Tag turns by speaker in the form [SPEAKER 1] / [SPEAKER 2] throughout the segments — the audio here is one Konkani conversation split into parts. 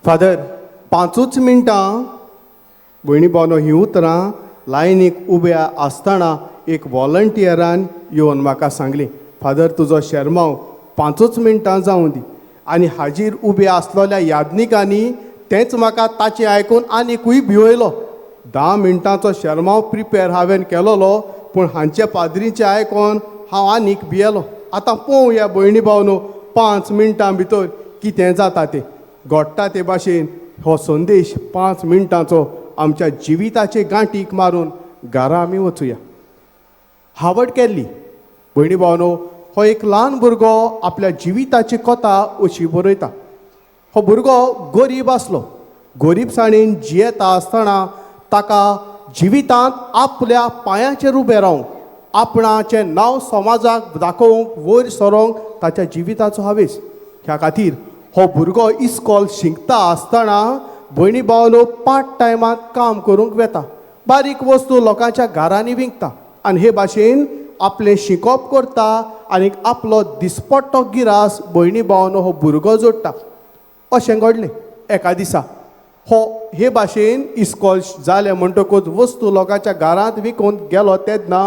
[SPEAKER 1] फादर 5 मिनटां भयणी भावनो ही उतरां लायनीक उब्या आसतना एक वॉलंटियरान येवन म्हाका सांगलें, फादर तुजो शर्माव 5 मिनटां जावं दी. आनी हाजीर उबे आसलोल्या यादनिकांनी तेंच म्हाका ताचें आयकून आनिकूय भिवयलो. 10 मिनटांचो शर्माव प्रिपेर हांवें केलोलो, पूण हांचे पाद्रीचें आयकून हांव आनीक भियेलो. आतां पळोवया भयणी भावनो 5 मिनटां भितर कितें जाता तें. घडटा ते भाशेन हो संदेश 5 मिनटांचो आमच्या जिविताचे गांठीक मारून घरा आमी वचुया. हावड केल्ली भयणी भावनो, हो एक ल्हान भुरगो आपल्या जिविताची कथा अशी बरयता. हो भुरगो गरीब आसलो. गरीबसाणीन जियेता आसतना ताका जिवितांत आपल्या पांयाचेर उबें रावंक, आपणाचें नांव समाजाक दाखोवंक, वयर सरोंक ताच्या जिविताचो हावेस. ह्या खातीर हो भुरगो इस्कॉल शिकता आसतना भयणी भावनो पार्ट टायमांत काम करूंक वेता. बारीक वस्तू लोकांच्या घरांनी विकता आनी हे भाशेन आपलें शिकप करता आनी आपलो दिसपट्टो गिरास भयणी भावनो हो भुरगो जोडटा. अशें घडलें एका दिसा. हो हे भाशेन इस्कॉल जालें म्हणटकूच वस्तू लोकांच्या घरांत विकून गेलो तेन्ना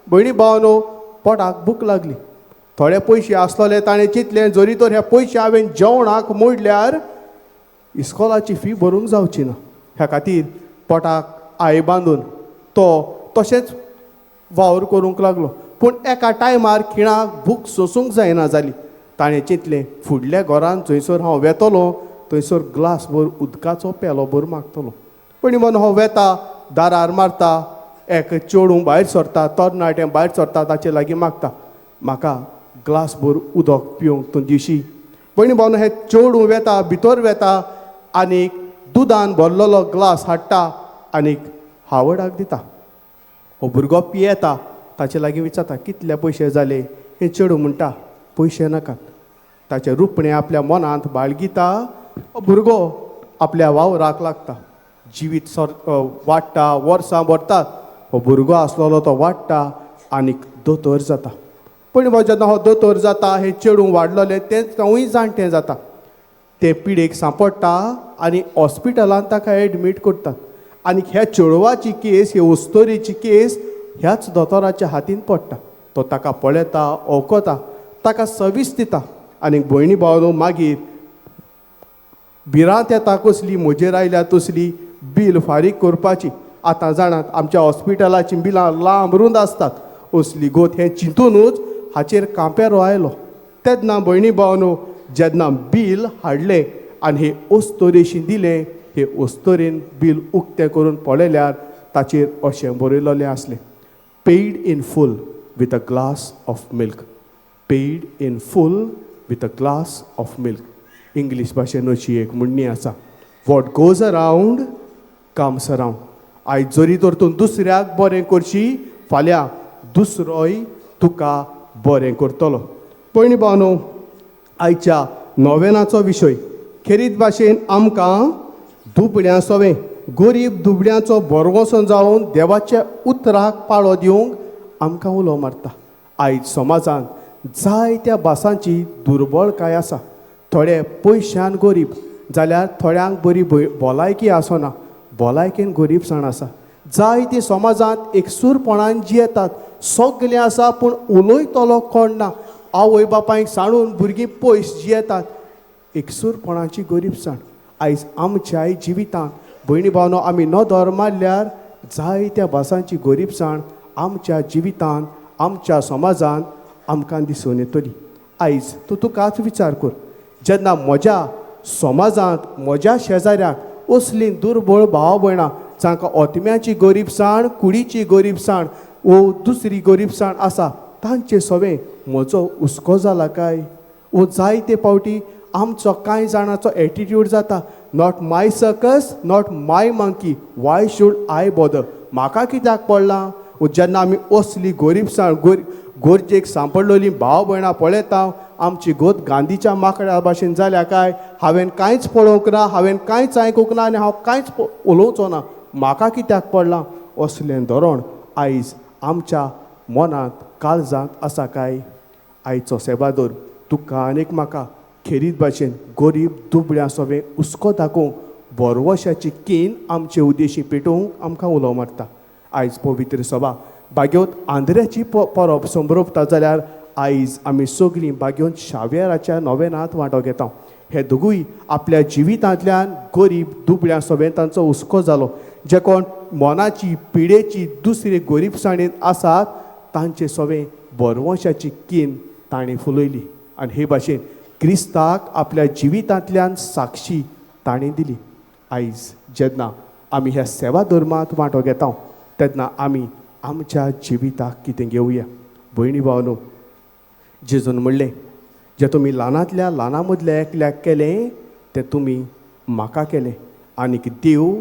[SPEAKER 1] भयणी भावनो पोटाक भूक लागली. थोडे पयशे आसलोले ताणें चिंतलें, जरी तर हे पयशे हांवें जेवणाक मोडल्यार इस्कॉलाची फी भरूंक जावची ना. ह्या खातीर पोटाक आय बांदून तो तशेंच वावर करूंक लागलो. पूण एका टायमार खिणाक भूक सोसूंक जायना जाली. ताणें चिंतलें, फुडल्या घरांत जंयसर हांव वेतलो थंयसर ग्लासभर उदकाचो पेलोभर मागतलो. पण मन हो वेता, दारार मारता, एक चेडूं भायर सरता, तरणाटें भायर सरता, ताचे लागीं मागता, म्हाका ग्लासभर उदक पिवंक तूं दिवशी. पण भावन हें चेडूं वेता, भितर वेता आनीक दुदान भरलेलो ग्लास हाडटा आनीक हावडाक दिता. हो भुरगो पियेता, ताचे लागीं विचारता कितले पयशे जाले. हें चेडूं म्हणटा पयशे नाकात. ताचें रुपणें आपल्या मनांत बाळगिता. हो भुरगो आपल्या वावराक लागता. जिवीत वाडटा, वर्सां भरतात. हो भुरगो आसलोलो तो वाडटा आनीक दोतोर जाता. पण जेन्ना हो दोतोर जाता, हें चेडूं वाडलोलें तेंच हांवूय जाणटें जाता. ते पिडेक सांपडटा आनी हॉस्पिटलांत ताका एडमीट करतात. आनी ह्या चेडवाची केस, हे ओस्तोरेची केस ह्याच दोतोराच्या हातीन पडटा. तो ताका पळयता, ओळखता, ताका सर्वीस दिता. आनी भयणी भावनो मागीर भिरांत येता कसली म्हजेर आयल्या तसली बील फारीक करपाची. आतां जाणात आमच्या हॉस्पिटलाची बिलां लांब रुंद आसतात. असली गोत हें चिंतूनूच हाचेर कांपेरो आयलो. तेन्ना भयणी भावनो जेन्ना बील हाडलें आनी हे ओस्तोरेशी दिलें, हे ओस्तोरेन बील उक्तें करून पळयल्यार ताचेर अशें बरयलोलें आसलें, paid in full with a glass of milk. Paid in full with a glass of milk. English भाशेन अशी एक म्हणणी आसा, what goes around comes around. आयज जरी तर तूं दुसऱ्याक बरें करशी, फाल्यां दुसरोय तुका बरें करतलो. पयणी भावनो, आयच्या नोवेनाचो विशय खेरीत भाशेन आमकां दुबळ्यां सवें, गरीब दुबळ्यांचो बरवसो जावन देवाच्या उतराक पाळो दिवंक आमकां उलो मारता. आयज समाजांत जायत्या भासांची दुर्बळकाय आसा. थोडे पयशान गरीब जाल्यार थोड्यांक बरी भलायकी आसना, भलायकेन गरीबसाण आसा. जायती समाजांत एकसूरपणान जियेतात. सगलें आसा पूण उलयतलो कोण ना. आवय बापायक सांडून भुरगीं पयस जियेतात. एकसूरपणाची गरीबसाण आयज आमच्याय जिवितांत भयणी भावनो आमी नदर मारल्यार जायत्या भासांची गरीबसाण आमच्या जिवितांत, आमच्या समाजांत आमकां दिसून येतली. आयज तूं तुकाच विचार कर, जेन्ना म्हज्या समाजांत, म्हज्या शेजाऱ्याक असलीं दुर्बळ भाव भयणां, जांकां ओतम्याची गरीबसाण, कुडीची गरीबसाण वो दुसरी गरीबसाण आसा, तांचे सवें म्हजो हुस्को जाला काय? वो जायते फावटी आमचो कांय जाणांचो एटिट्यूड जाता, not my circus, not my monkey, वाय शूड आय बॉदर. म्हाका कित्याक पडलां? जेन्ना आमी असली गरीबसाण गरजेक सांपडलेलीं भाव भयणां पळयता, आमची गोत गांधीच्या माकड्या भाशेन जाल्या काय? हांवें कांयच पळोवंक ना, हांवें कांयच आयकूंक ना आनी हांव कांयच उलोवचो ना. म्हाका कित्याक पडलां? असलें धोरण आयज आमच्या मनांत, काळजांत आसा काय? आयचो सेबादोर तुका आनीक म्हाका खेरीत भाशेन गरीब दुबळ्या सगळें हुस्को दाखोवंक बरवशाची कीन आमचे उद्देशी पेटोवंक आमकां उलो मारता. आयज पवित्र सभा बागेवत आंध्र्याची परब संभरपता जाल्यार आयज आमी सगळीं बागेवत शावेराच्या नोवेनांत वांटो घेता. हे दोगूय आपल्या जिवितांतल्यान गरीब दुबळ्या सगळें तांचो हुस्को जालो. जे कोण मनाची पिडेची दुसरे गरीबसाणेंत आसात तांचे सगळें बरवंशाची कीन ताणें फुलयली आनी हे भाशेन क्रिस्ताक आपल्या जिवितांतल्यान साक्षी ताणें दिली. आयज जेन्ना आमी ह्या सेवा धर्मांत वांटो घेता तेन्ना आमी आमच्या जिविताक कितें घेवया. भयणी भावनो, जेजून म्हणलें जें तुमी ल्हानांतल्या ल्हाना मदल्या एकल्याक केलें तें तुमी म्हाका केलें. आनीक देव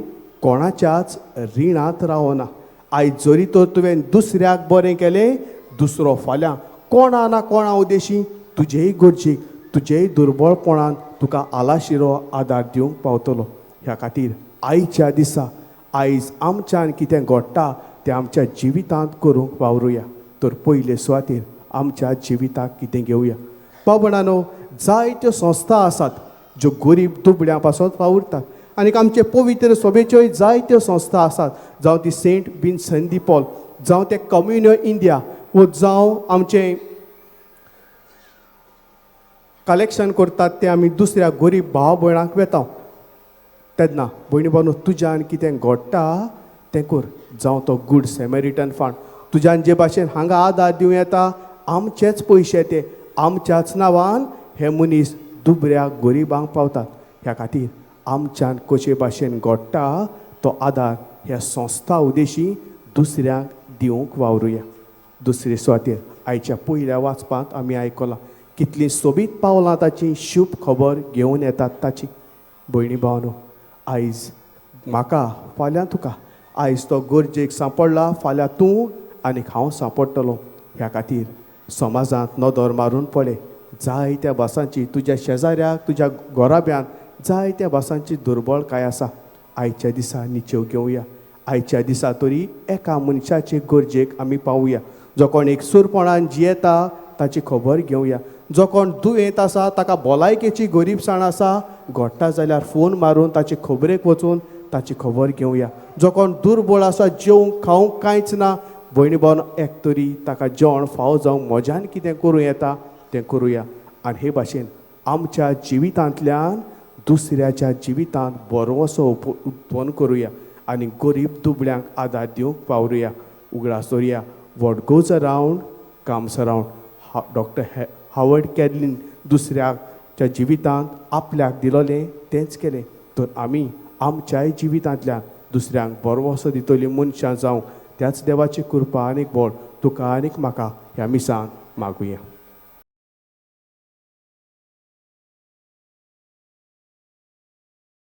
[SPEAKER 1] कोणाच्याच रिणांत रावना. आयज जरी तर तुवें दुसऱ्याक बरें केलें, दुसरो फाल्यां कोणा ना कोणा उद्देशी तुजेय गरजेक तुजेय दुर्बळपणान तुका आलाशिरो आदार दिवंक पावतलो. ह्या खातीर आयच्या दिसा आयज आमच्यान कितें घडटा तें आमच्या जिवितांत करूंक वावरुया. तर पयले सुवातेर आमच्या जिविताक कितें घेवया. बाबणानो, जायत्यो संस्था आसात ज्यो गरीब दुबळ्यां पासून वावुरतात आनीक आमचे पवित्र सभेच्योय जायत्यो संस्था आसात, जावं ती सेंट विन्संट दी पॉल, जावं ते कम्युनिओ इंडिया, वो जावं आमचे कलेक्शन करतात ते आमी दुसऱ्या गरीब भाव भयणांक वेता. तेन्ना भयणी भावनो, तुज्यान कितें घडटा तें कर. जावं तो गूड सॅमरिटन फंड, तुज्यान जे भाशेन हांगा आदार दिवं येता, आमचेच पयशे ते आमच्याच नांवान हे मनीस दुबऱ्या गरिबांक पावतात. ह्या खातीर आमच्यान कशे भाशेन घडटा तो आदार ह्या संस्था उद्देशी दुसऱ्यांक दिवंक वावरुया. दुसरे सुवातेर आयच्या पयल्या वाचपांत आमी आयकलां कितलीं सोबीत पावलां ताची शुभ खबर घेवन येतात ताची. भयणी भावनो, आयज म्हाका फाल्यां तुका, आयज तो गरजेक सांपडला, फाल्यां तूं आनीक हांव सांपडटलो. ह्या खातीर समाजांत नदर मारून पळय. जायत्या भासांची तुज्या शेजाऱ्याक, तुज्या घोराब्यान जायत्या भासांची दुर्बळकाय आसा. आयच्या दिसा निचेव घेवया. आयच्या दिसा तरी एका मनशाचे गरजेक आमी पावुया. जो कोण एकसूरपणान जियेता ताची खबर घेवया. जो कोण दुयेंत आसा, ताका भलायकेची गरीबसाण आसा, घडटा जाल्यार फोन मारून ताचे खबरेक वचून ताची खबर घेवया. जो कोण दुर्बळ आसा, जेवंक खावंक कांयच ना, भयणी भावन एक तरी ताका जेवण फाव जावंक मजान कितें करूं येता तें करुया. आनी हे भाशेन आमच्या जिवितांतल्यान दुसऱ्याच्या जिवितांत बरोसो उत्पन्न करुया आनी गरीब दुबळ्यांक आदार दिवंक वावरुया. उगडास दवरया. What goes around comes around. Doctor Howard कॅरलीन दुसऱ्याच्या जिवितांत आपल्याक दिलोलें तेंच केलें. तर आमी आमच्याय जिवितांतल्यान दुसऱ्यांक बरोसो दितलीं मनशां जावं त्याच देवाची कृपा आनीक बळ तुका आनीक म्हाका ह्या मिसान मागुया.